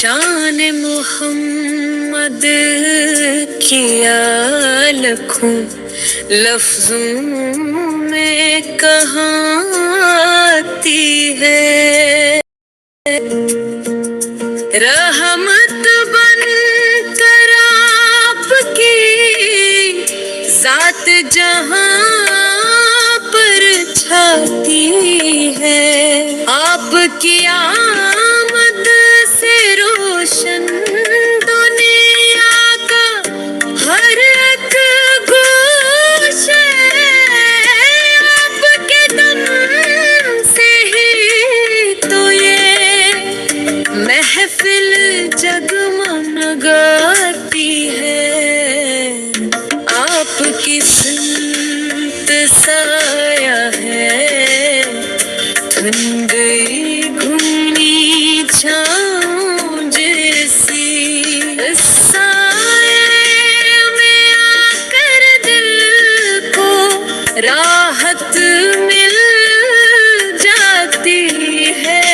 शान मोहम्मद किया लखूं लफ्जों में कहाँ आती है। रहमत बनकर आपकी जात जहां पर छाती है। आपकी आमद से रोशन दुनिया का हर एक गोशे। आपके दम से ही तो ये महफिल जगमगाती है। आपकी सिमत साया है ठंडी घुनी छाँव जैसी। इस साये में आकर दिल को राहत मिल जाती है।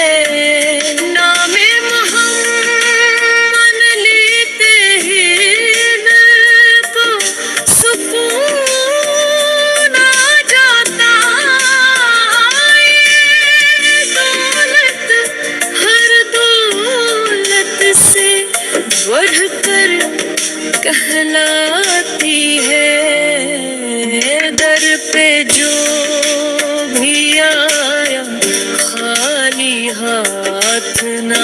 नामे मोहम्मद लेते ही दिल को सुकून आ जाता। ये दौलत हर दौलत से बढ़कर कहलाती है। दर पे जो भी आया खाली हाथ ना